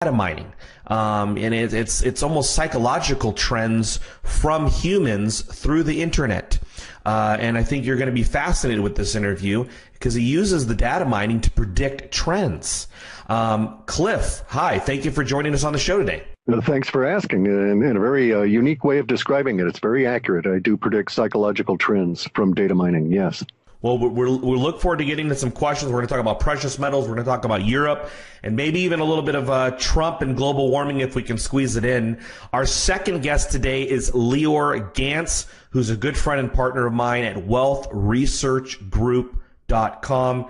data mining. And it's almost psychological trends from humans through the internet. And I think you're going to be fascinated with this interview because he uses the data mining to predict trends. Clif, hi, thank you for joining us on the show today. Thanks for asking. In a very unique way of describing it, it's very accurate. I do predict psychological trends from data mining, yes. Well, we'll look forward to getting to some questions. We're going to talk about precious metals. We're going to talk about Europe and maybe even a little bit of Trump and global warming if we can squeeze it in. Our second guest today is Lior Gantz, who's a good friend and partner of mine at wealthresearchgroup.com.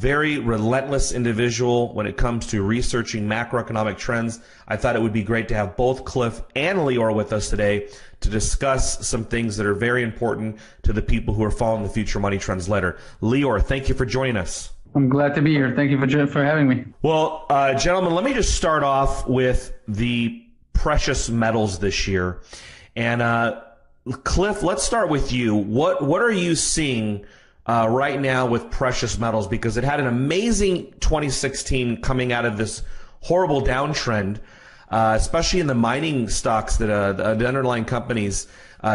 Very relentless individual when it comes to researching macroeconomic trends. I thought it would be great to have both Clif and Lior with us today to discuss some things that are very important to the people who are following the Future Money Trends letter. Lior, thank you for joining us. I'm glad to be here. Thank you for having me. Well, gentlemen, let me just start off with the precious metals this year. And Clif, let's start with you. What are you seeing right now with precious metals? Because it had an amazing 2016 coming out of this horrible downtrend, especially in the mining stocks that the underlying companies,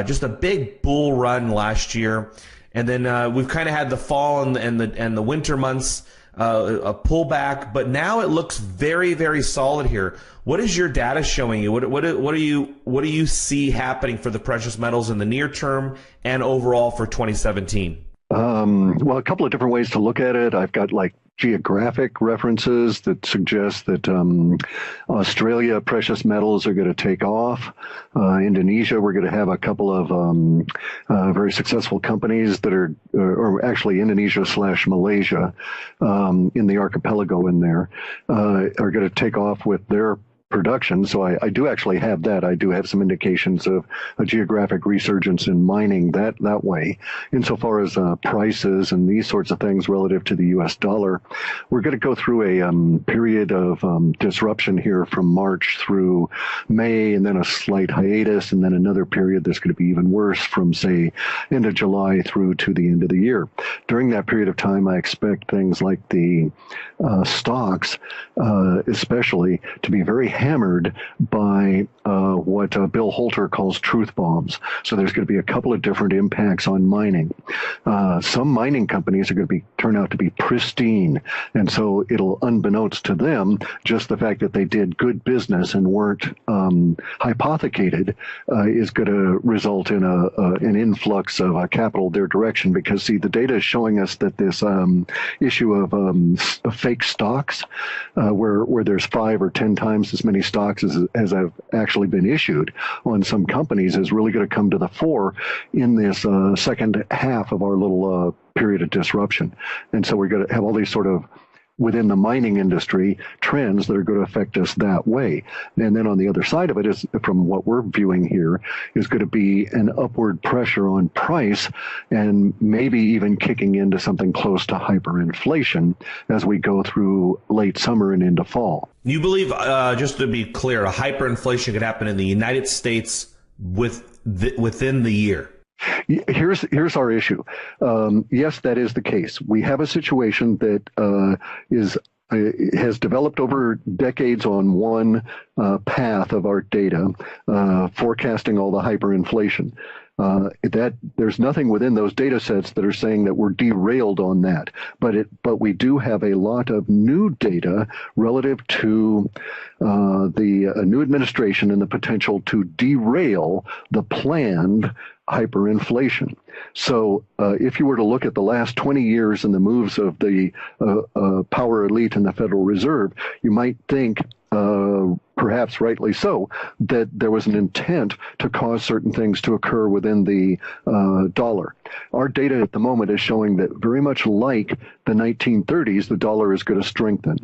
just a big bull run last year. And then we've kind of had the fall and the winter months, a pullback, but now it looks very, very solid here. What is your data showing you? What do you see happening for the precious metals in the near term and overall for 2017? Well, a couple of different ways to look at it. I've got like geographic references that suggest that Australia precious metals are going to take off. Indonesia, we're going to have a couple of very successful companies that are, or actually Indonesia/Malaysia in the archipelago in there, are going to take off with their production. So I do actually have that. I do have some indications of a geographic resurgence in mining that way. Insofar as prices and these sorts of things relative to the U.S. dollar, we're going to go through a period of disruption here from March through May, and then a slight hiatus, and then another period that's going to be even worse from, say, end of July through to the end of the year. During that period of time, I expect things like the stocks, especially, to be very hammered by what Bill Holter calls truth bombs. So there's going to be a couple of different impacts on mining. Some mining companies are going to turn out to be pristine, and so it'll, unbeknownst to them, just the fact that they did good business and weren't hypothecated is going to result in an influx of capital their direction. Because see, the data is showing us that this issue of fake stocks, where there's 5 or 10 times as many stocks as have actually been issued on some companies, is really going to come to the fore in this second half of our little period of disruption. And so we're going to have all these sort of, within the mining industry, trends that are going to affect us that way. And then on the other side of it is, from what we're viewing here, is going to be an upward pressure on price and maybe even kicking into something close to hyperinflation as we go through late summer and into fall. You believe, just to be clear, a hyperinflation could happen in the United States within the year? Here's our issue. Yes, that is the case. We have a situation that has developed over decades on one path of our data, forecasting all the hyperinflation. That there's nothing within those data sets that are saying that we're derailed on that, but we do have a lot of new data relative to the new administration and the potential to derail the planned hyperinflation. So if you were to look at the last 20 years and the moves of the power elite and the Federal Reserve, you might think, perhaps rightly so, that there was an intent to cause certain things to occur within the dollar. Our data at the moment is showing that very much like the 1930s, the dollar is going to strengthen.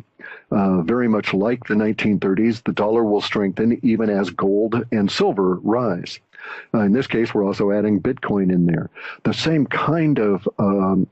Very much like the 1930s, the dollar will strengthen even as gold and silver rise. In this case, we're also adding Bitcoin in there. The same kind of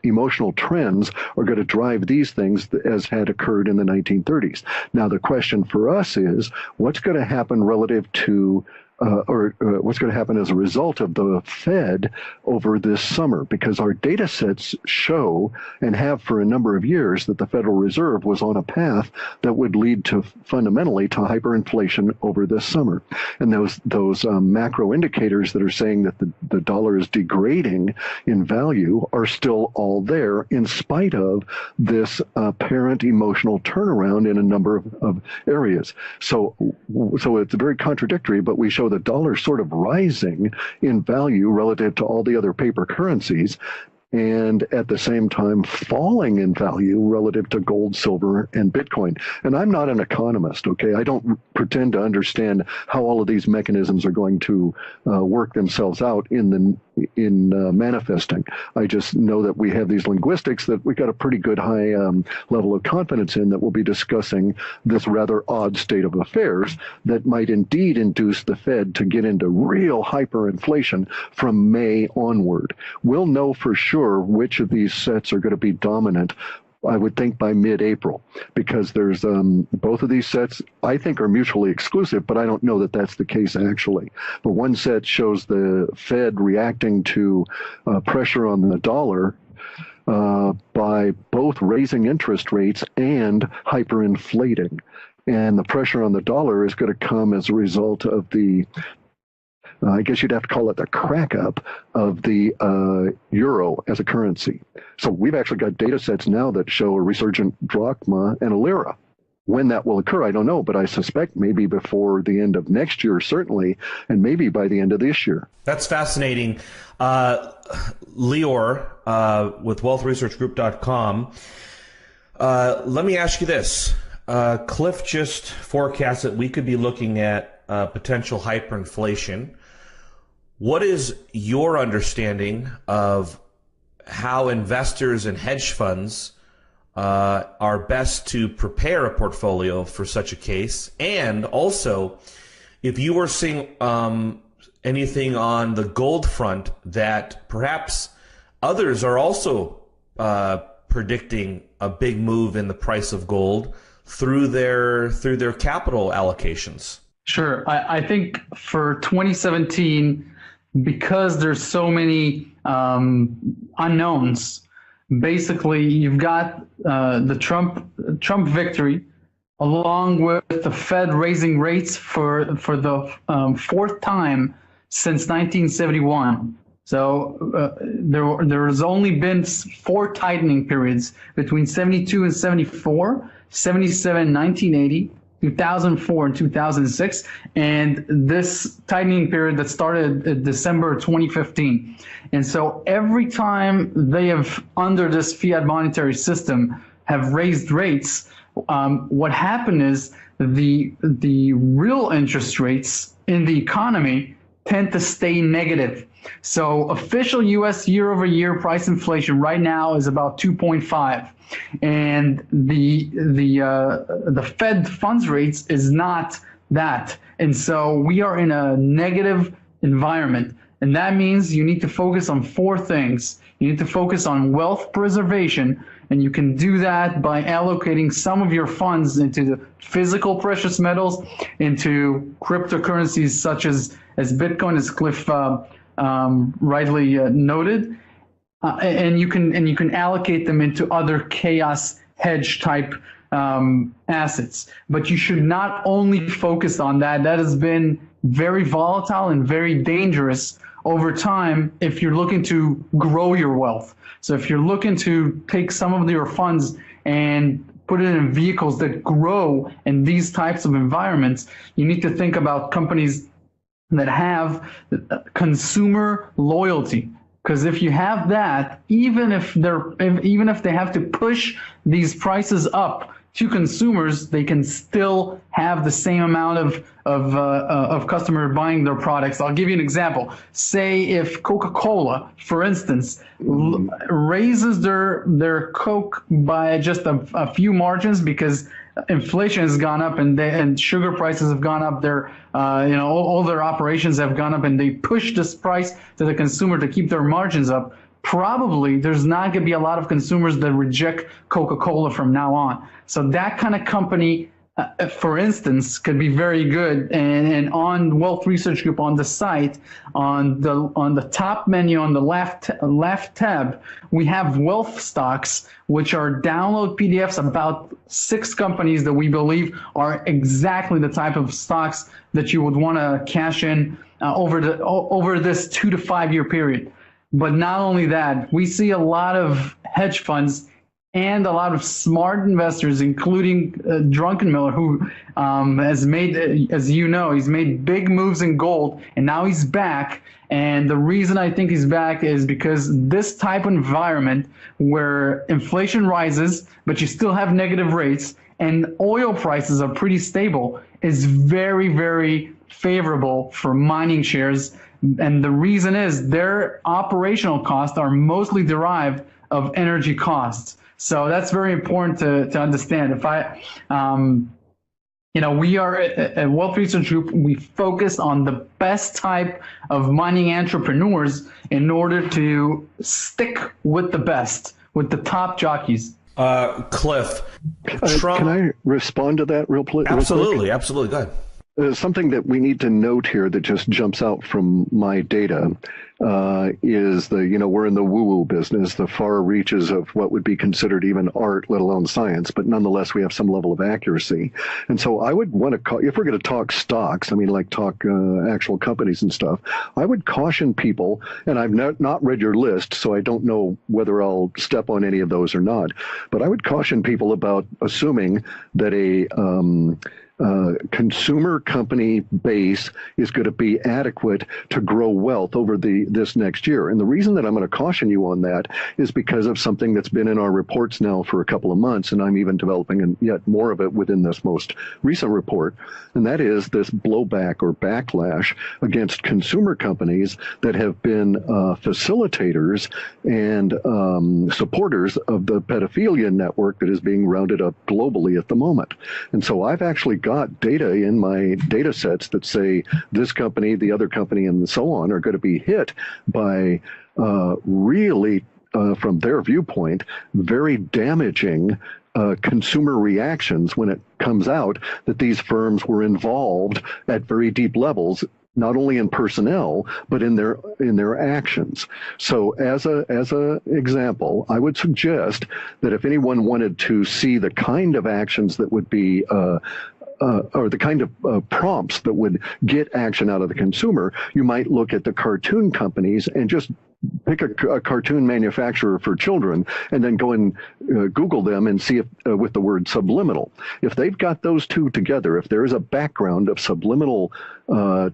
emotional trends are going to drive these things as had occurred in the 1930s. Now, the question for us is, what's going to happen relative to what's going to happen as a result of the Fed over this summer, because our data sets show and have for a number of years that the Federal Reserve was on a path that would lead to fundamentally to hyperinflation over this summer. And those macro indicators that are saying that the dollar is degrading in value are still all there in spite of this apparent emotional turnaround in a number of areas. So it's very contradictory, but we show the dollar sort of rising in value relative to all the other paper currencies, and at the same time falling in value relative to gold, silver, and Bitcoin. And I'm not an economist, okay? I don't pretend to understand how all of these mechanisms are going to work themselves out in manifesting. I just know that we have these linguistics that we got a pretty good high level of confidence in, that we'll be discussing this rather odd state of affairs that might indeed induce the Fed to get into real hyperinflation from May onward. We'll know for sure which of these sets are going to be dominant, I would think, by mid-April, because there's both of these sets I think are mutually exclusive, but I don't know that that's the case actually. But one set shows the Fed reacting to pressure on the dollar by both raising interest rates and hyperinflating. And the pressure on the dollar is going to come as a result of the I guess you'd have to call it the crack up of the euro as a currency. So we've actually got data sets now that show a resurgent drachma and a lira. When that will occur, I don't know, but I suspect maybe before the end of next year, certainly, and maybe by the end of this year. That's fascinating. Lior with wealthresearchgroup.com. Let me ask you this. Clif just forecasts that we could be looking at potential hyperinflation. What is your understanding of how investors and hedge funds are best to prepare a portfolio for such a case? And also, if you were seeing anything on the gold front that perhaps others are also predicting a big move in the price of gold through their capital allocations. Sure. I think for 2017, because there's so many unknowns, basically you've got the Trump victory, along with the Fed raising rates for the fourth time since 1971. So there's only been 4 tightening periods between 72 and 74, 77, 1980, 2004 and 2006, and this tightening period that started in December 2015. And so every time they have, under this fiat monetary system, have raised rates, what happened is the real interest rates in the economy tend to stay negative. So official U.S. year-over-year price inflation right now is about 2.5, and the Fed funds rates is not that. And so we are in a negative environment, and that means you need to focus on 4 things. You need to focus on wealth preservation, and you can do that by allocating some of your funds into the physical precious metals, into cryptocurrencies such as Bitcoin, as Clif rightly noted, and you can allocate them into other chaos hedge type assets. But you should not only focus on that. That has been very volatile and very dangerous over time if you're looking to grow your wealth. So if you're looking to take some of your funds and put it in vehicles that grow in these types of environments, you need to think about companies that have consumer loyalty. Because if you have that, even if they have to push these prices up to consumers, they can still have the same amount of customer buying their products. I'll give you an example. Say if Coca-Cola, for instance, raises their Coke by just a few margins because inflation has gone up and sugar prices have gone up. All their operations have gone up, and they push this price to the consumer to keep their margins up. Probably there's not going to be a lot of consumers that reject Coca-Cola from now on. So that kind of company for instance, could be very good. And on Wealth Research Group on the site, on the top menu on the left tab, we have wealth stocks, which are download PDFs about 6 companies that we believe are exactly the type of stocks that you would want to cash in over this 2 to 5 year period. But not only that, we see a lot of hedge funds and a lot of smart investors, including Druckenmiller, who has made, as you know, he's made big moves in gold, and now he's back. And the reason I think he's back is because this type of environment where inflation rises, but you still have negative rates, and oil prices are pretty stable, is very, very favorable for mining shares. And the reason is their operational costs are mostly derived of energy costs. So that's very important to understand. If we are at Wealth Research Group, we focus on the best type of mining entrepreneurs in order to stick with the best, with the top jockeys. Clif, Trump. Can I respond to that real quick? Absolutely. Go ahead. Something that we need to note here that just jumps out from my data is we're in the woo-woo business, the far reaches of what would be considered even art, let alone science, but nonetheless, we have some level of accuracy. And so I would want to, if we're going to talk stocks, talk actual companies and stuff, I would caution people, and I've not read your list, so I don't know whether I'll step on any of those or not, but I would caution people about assuming that a consumer company base is going to be adequate to grow wealth over this next year. And the reason that I'm going to caution you on that is because of something that's been in our reports now for a couple of months, and I'm even developing yet more of it within this most recent report, and that is this blowback or backlash against consumer companies that have been facilitators and supporters of the pedophilia network that is being rounded up globally at the moment. And so I've actually got data in my data sets that say this company, the other company, and so on are going to be hit by really, from their viewpoint, very damaging consumer reactions when it comes out that these firms were involved at very deep levels, not only in personnel, but in their actions. So as a example, I would suggest that if anyone wanted to see the kind of actions that would be or the kind of prompts that would get action out of the consumer, you might look at the cartoon companies and just pick a cartoon manufacturer for children and then go and Google them and see if with the word subliminal. If they've got those two together, if there is a background of subliminal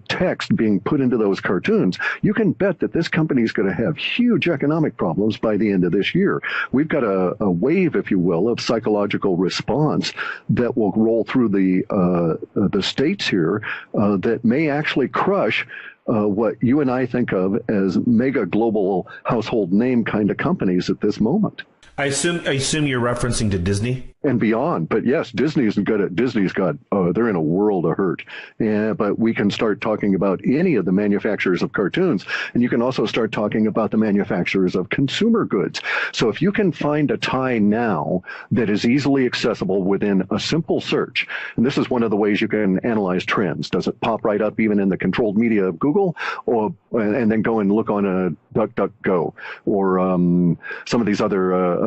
text being put into those cartoons, you can bet that this company is going to have huge economic problems by the end of this year. We've got a wave, if you will, of psychological response that will roll through the states here that may actually crush what you and I think of as mega global household name kind of companies at this moment. I assume you're referencing to Disney and beyond. But yes, Disney's got they're in a world of hurt. But we can start talking about any of the manufacturers of cartoons, and you can also start talking about the manufacturers of consumer goods. So if you can find a tie now that is easily accessible within a simple search, and this is one of the ways you can analyze trends. Does it pop right up even in the controlled media of Google, and then go and look on a DuckDuckGo or some of these other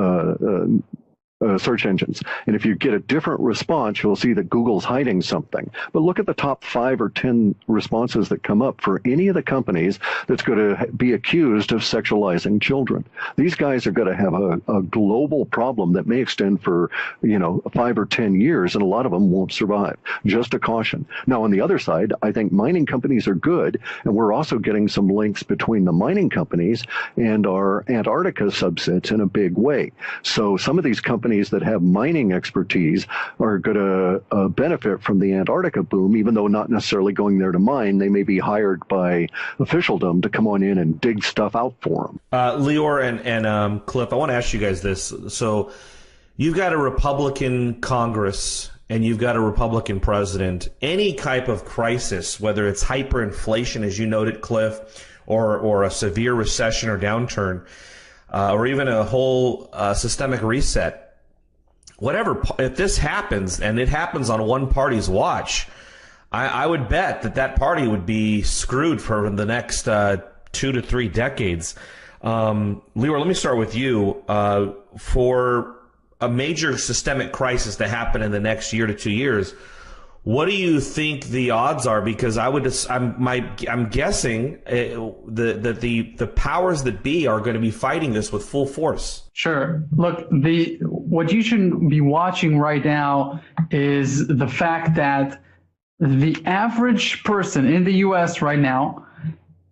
search engines. And if you get a different response, you'll see that Google's hiding something. But look at the top 5 or 10 responses that come up for any of the companies that's going to be accused of sexualizing children. These guys are going to have a global problem that may extend for 5 or 10 years, and a lot of them won't survive. Just a caution. Now, on the other side, I think mining companies are good, and we're also getting some links between the mining companies and our Antarctica subsets in a big way. So some of these companies that have mining expertise are going to benefit from the Antarctica boom, even though not necessarily going there to mine. They may be hired by officialdom to come on in and dig stuff out for them. Lior and Clif, I want to ask you guys this. So you've got a Republican Congress and you've got a Republican president. Any type of crisis, whether it's hyperinflation, as you noted, Clif, or a severe recession or downturn, or even a whole systemic reset, if this happens and it happens on one party's watch, I would bet that party would be screwed for the next 2 to 3 decades. Lior, let me start with you. For a major systemic crisis to happen in the next year to 2 years, what do you think the odds are? Because I'm guessing that the powers that be are going to be fighting this with full force. Sure. Look, what you should be watching right now is the fact that the average person in the U.S. right now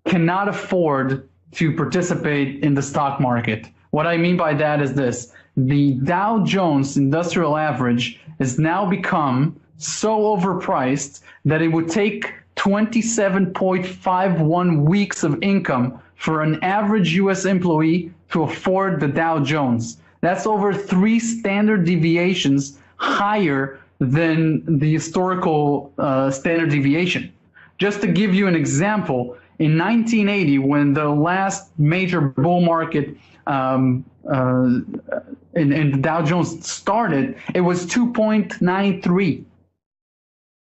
cannot afford to participate in the stock market. What I mean by that is this: the Dow Jones Industrial Average has now become so overpriced that it would take 27.51 weeks of income for an average U.S. employee to afford the Dow Jones. That's over 3 standard deviations higher than the historical standard deviation. Just to give you an example, in 1980, when the last major bull market in the Dow Jones started, it was 2.93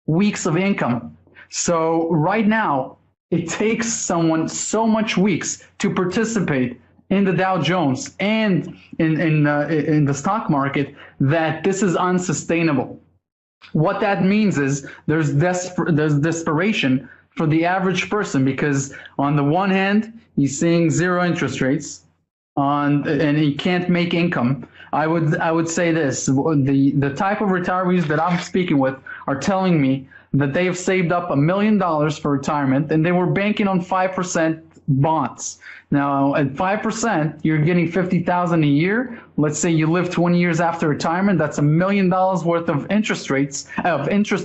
weeks of income. So right now, it takes someone so much weeks to participate in the Dow Jones and in the stock market that this is unsustainable. What that means is there's desperation for the average person, because on the one hand, he's seeing zero interest rates and he can't make income. I would say this: the type of retirees that I'm speaking with are telling me that they have saved up $1 million for retirement and they were banking on 5% bonds. Now, at 5%, you're getting $50,000 a year. Let's say you live 20 years after retirement. That's $1 million worth of interest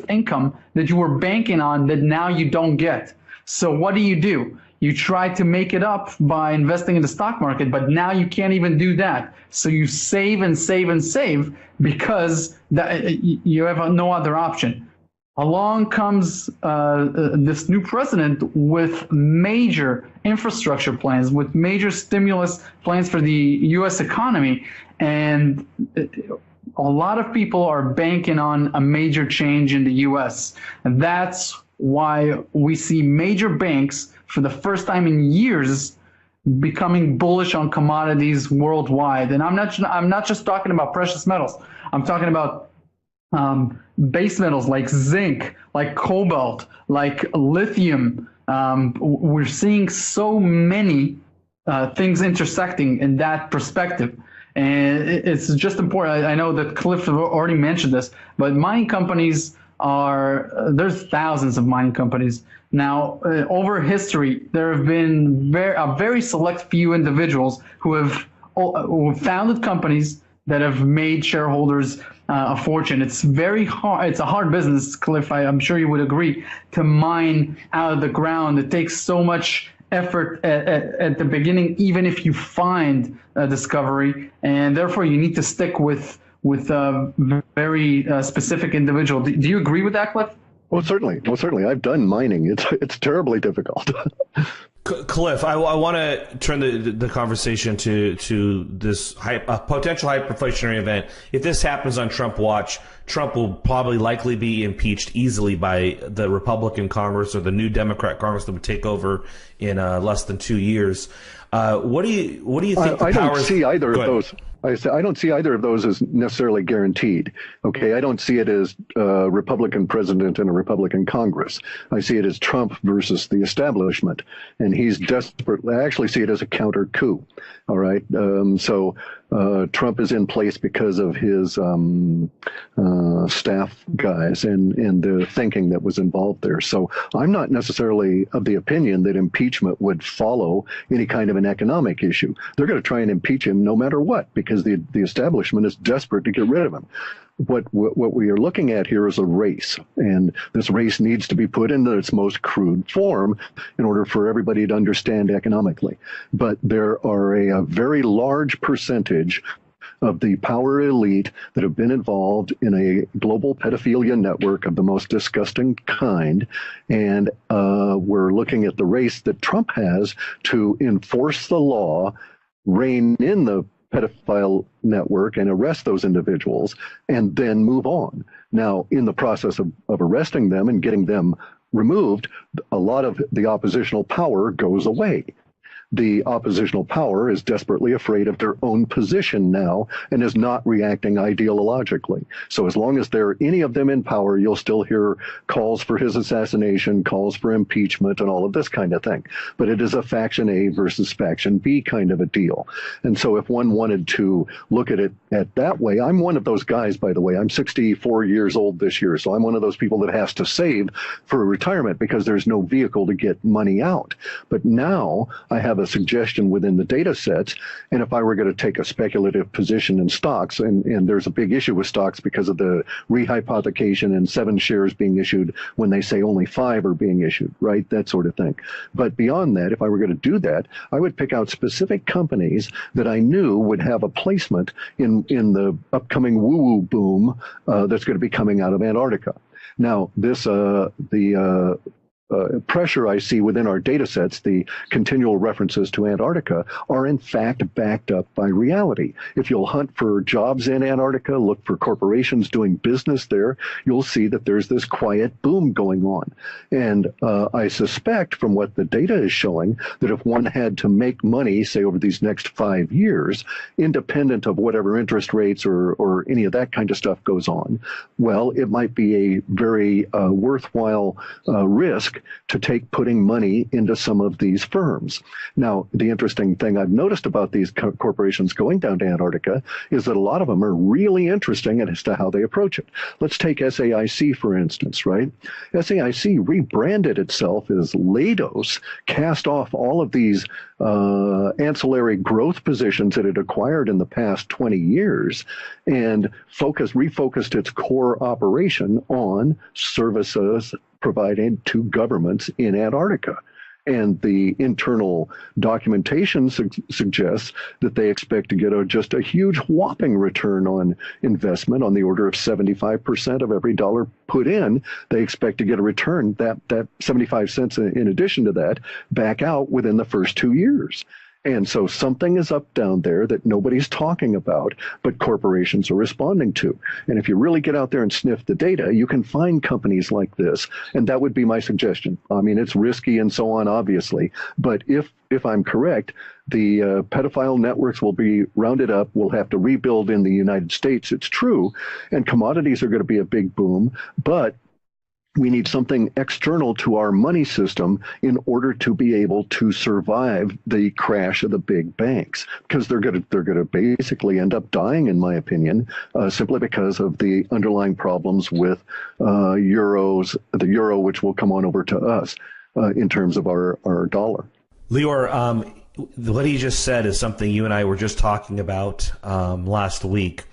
income that you were banking on that now you don't get. So what do? You try to make it up by investing in the stock market, but now you can't even do that. So you save and save and save because you have no other option. Along comes this new president with major infrastructure plans, with major stimulus plans for the U.S. economy. And a lot of people are banking on a major change in the U.S. And that's why we see major banks, for the first time in years, becoming bullish on commodities worldwide. And I'm not just talking about precious metals. I'm talking about base metals like zinc, like cobalt, like lithium. We're seeing so many things intersecting in that perspective. And it's just important. I know that Clif already mentioned this, but mining companies there's thousands of mining companies. Now, over history, there have been a very select few individuals who have founded companies that have made shareholders a fortune. It's very hard. It's a hard business, Clif. I'm sure you would agree, to mine out of the ground. It takes so much effort at the beginning, even if you find a discovery, and therefore you need to stick with a very specific individual. Do you agree with that, Clif? Well, certainly. I've done mining. It's terribly difficult. Clif, I want to turn the conversation to this potential hyperinflationary event. If this happens on Trump watch, Trump will probably likely be impeached easily by the Republican Congress or the new Democrat Congress that would take over in less than 2 years. What do you think? I don't see either of those. I don't see either of those as necessarily guaranteed. Okay, I don't see it as a Republican president and a Republican Congress. I see it as Trump versus the establishment, and he's desperate. I actually see it as a counter coup. All right, so Trump is in place because of his staff guys and the thinking that was involved there. So I'm not necessarily of the opinion that impeachment would follow any kind of an economic issue. They're going to try and impeach him no matter what, because the establishment is desperate to get rid of him. What we are looking at here is a race, and this race needs to be put into its most crude form in order for everybody to understand economically. But there are a very large percentage of the power elite that have been involved in a global pedophilia network of the most disgusting kind. And we're looking at the race that Trump has to enforce the law, rein in the pedophile network and arrest those individuals and then move on. Now, in the process of arresting them and getting them removed, a lot of the oppositional power goes away. The oppositional power is desperately afraid of their own position now and is not reacting ideologically. So as long as there are any of them in power, you'll still hear calls for his assassination, calls for impeachment, and all of this kind of thing. But it is a faction A versus faction B kind of a deal. And so if one wanted to look at it at that way, I'm one of those guys, by the way. I'm 64 years old this year, so I'm one of those people that has to save for retirement because there's no vehicle to get money out. But now I have a suggestion within the data sets. And if I were going to take a speculative position in stocks, and there's a big issue with stocks because of the rehypothecation and 7 shares being issued when they say only 5 are being issued, right? That sort of thing. But beyond that, if I were going to do that, I would pick out specific companies that I knew would have a placement in the upcoming woo-woo boom that's going to be coming out of Antarctica. Now, this pressure I see within our data sets, the continual references to Antarctica, are in fact backed up by reality. If you'll hunt for jobs in Antarctica, look for corporations doing business there, you'll see that there's this quiet boom going on. And I suspect from what the data is showing that if one had to make money, say over these next 5 years, independent of whatever interest rates or any of that kind of stuff goes on, well, it might be a very worthwhile risk to take putting money into some of these firms. Now, the interesting thing I've noticed about these corporations going down to Antarctica is that a lot of them are really interesting as to how they approach it. Let's take SAIC, for instance, right? SAIC rebranded itself as Leidos, cast off all of these ancillary growth positions it had acquired in the past 20 years and refocused its core operation on services provided to governments in Antarctica. And the internal documentation suggests that they expect to get just a huge whopping return on investment on the order of 75% of every dollar put in. They expect to get a return, that 75 cents in addition to that, back out within the first 2 years. And so something is up down there that nobody's talking about, but corporations are responding to. And if you really get out there and sniff the data, you can find companies like this. And that would be my suggestion. I mean, it's risky and so on, obviously. But if I'm correct, the pedophile networks will be rounded up. We'll have to rebuild in the United States. It's true. And commodities are going to be a big boom. But we need something external to our money system in order to be able to survive the crash of the big banks, because they're going to basically end up dying, in my opinion, simply because of the underlying problems with the euro, which will come on over to us in terms of our dollar. Lior, what he just said is something you and I were just talking about last week.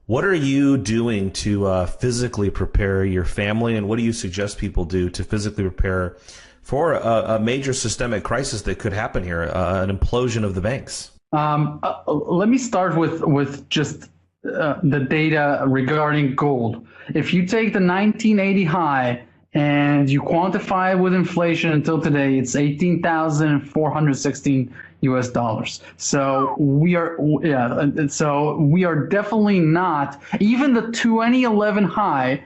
What are you doing to physically prepare your family, and what do you suggest people do to physically prepare for a major systemic crisis that could happen here, an implosion of the banks? Let me start with just the data regarding gold. If you take the 1980 high and you quantify it with inflation until today, it's $18,416 US dollars. So we are definitely not, even the 2011 high,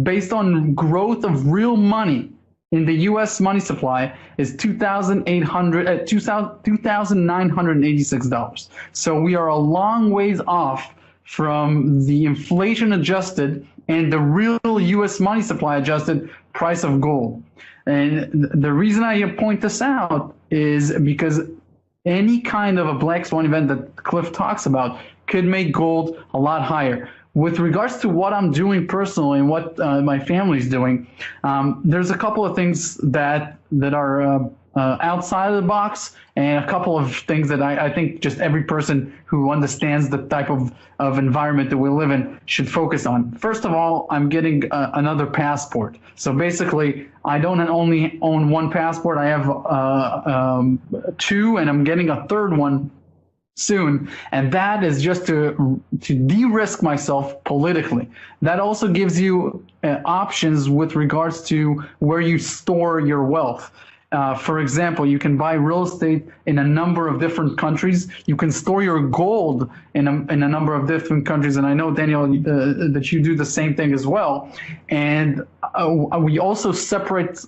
based on growth of real money in the U.S. money supply is $2,986. So we are a long ways off from the inflation adjusted and the real U.S. money supply adjusted price of gold. And the reason I point this out is because any kind of a black swan event that Clif talks about could make gold a lot higher. With regards to what I'm doing personally and what my family's doing, there's a couple of things that are outside of the box, and a couple of things that I think just every person who understands the type of environment that we live in should focus on. First of all, I'm getting another passport. So basically, I don't only own one passport. I have two, and I'm getting a third one soon, and that is just to de-risk myself politically. That also gives you options with regards to where you store your wealth. For example, you can buy real estate in a number of different countries. You can store your gold in a number of different countries. And I know, Daniel, that you do the same thing as well. And we also separate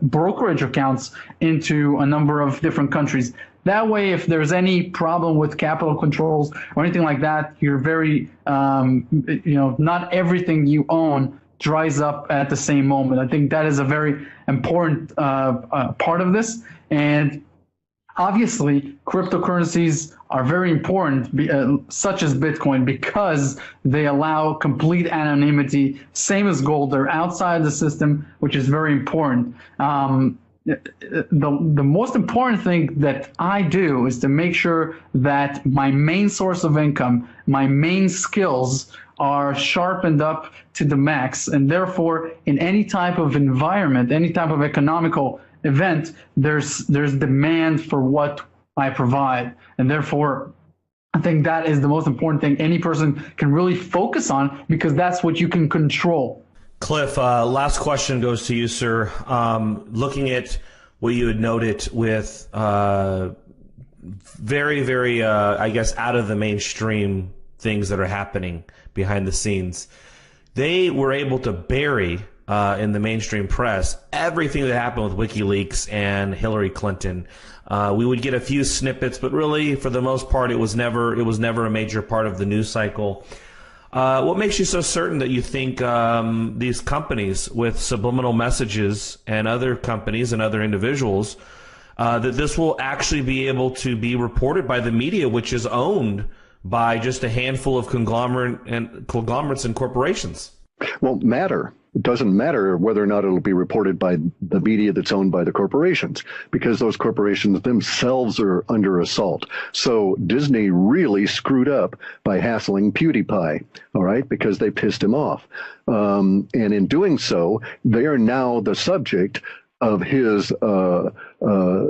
brokerage accounts into a number of different countries. That way, if there's any problem with capital controls or anything like that, you're very, not everything you own dries up at the same moment. I think that is a very important part of this. And obviously, cryptocurrencies are very important, such as Bitcoin, because they allow complete anonymity, same as gold. They're outside the system, which is very important. The most important thing that I do is to make sure that my main source of income, my main skills are sharpened up to the max. And therefore, in any type of environment, any type of economical event, there's demand for what I provide. And therefore, I think that is the most important thing any person can really focus on, because that's what you can control. Clif, last question goes to you, sir. Looking at what you had noted with very, very, I guess, out of the mainstream things that are happening behind the scenes, they were able to bury in the mainstream press everything that happened with WikiLeaks and Hillary Clinton. We would get a few snippets, but really, for the most part, it was never a major part of the news cycle. What makes you so certain that you think these companies with subliminal messages and other companies and other individuals, that this will actually be able to be reported by the media, which is owned by just a handful of conglomerates and corporations? Won't matter. It doesn't matter whether or not it'll be reported by the media that's owned by the corporations, because those corporations themselves are under assault. So Disney really screwed up by hassling PewDiePie, all right, because they pissed him off. And in doing so, they are now the subject of his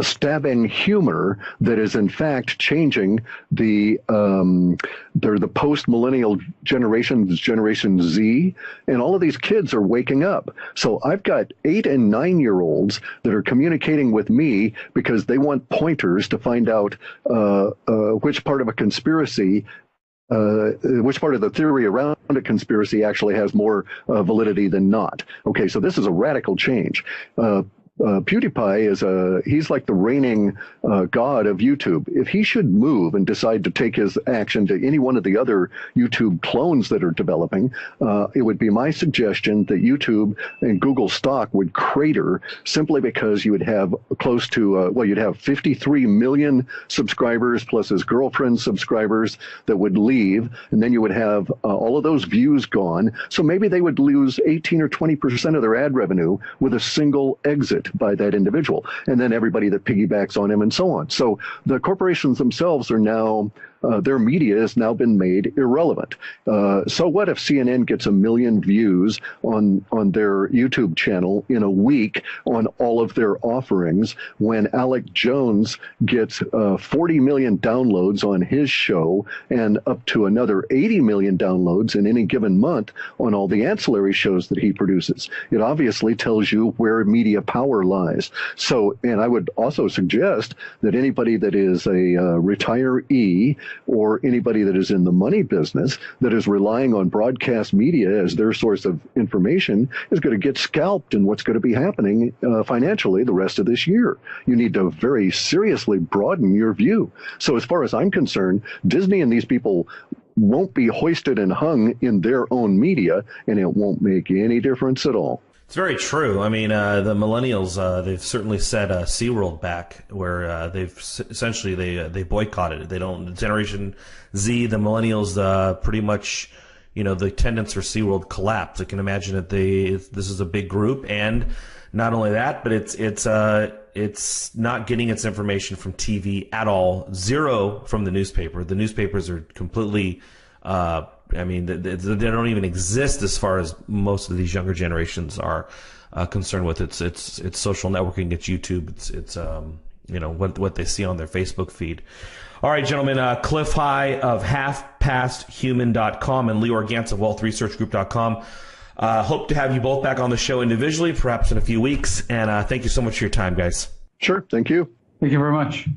stabbing humor that is in fact changing they're the post-millennial generations, Generation Z, and all of these kids are waking up. So I've got 8 and 9-year-olds that are communicating with me because they want pointers to find out which part of a conspiracy, which part of the theory around a conspiracy actually has more validity than not. Okay, so this is a radical change. PewDiePie he's like the reigning god of YouTube. If he should move and decide to take his action to any one of the other YouTube clones that are developing, it would be my suggestion that YouTube and Google stock would crater, simply because you would have close to, you'd have 53 million subscribers plus his girlfriend's subscribers that would leave, and then you would have all of those views gone. So maybe they would lose 18 or 20% of their ad revenue with a single exit by that individual, and then everybody that piggybacks on him and so on. So the corporations themselves are now, their media has now been made irrelevant. So what if CNN gets 1 million views on their YouTube channel in a week on all of their offerings, when Alec Jones gets 40 million downloads on his show and up to another 80 million downloads in any given month on all the ancillary shows that he produces? It obviously tells you where media power lies. So, and I would also suggest that anybody that is a retiree or anybody that is in the money business that is relying on broadcast media as their source of information is going to get scalped in what's going to be happening financially the rest of this year. You need to very seriously broaden your view. So as far as I'm concerned, Disney and these people won't be hoisted and hung in their own media, and it won't make any difference at all. It's very true. I mean, the millennials, they've certainly set SeaWorld back, where they've essentially they boycotted it. They don't. Generation Z, the millennials, pretty much, the attendance for SeaWorld collapsed. I can imagine that this is a big group, and not only that, but it's not getting its information from TV at all. Zero from the newspaper. The newspapers are completely. They don't even exist as far as most of these younger generations are concerned with. It's social networking. It's YouTube. It's what they see on their Facebook feed. All right, gentlemen. Clif High of halfpasthuman.com and Lior Gantz of wealthresearchgroup.com. Hope to have you both back on the show individually, perhaps in a few weeks. And thank you so much for your time, guys. Sure. Thank you. Thank you very much.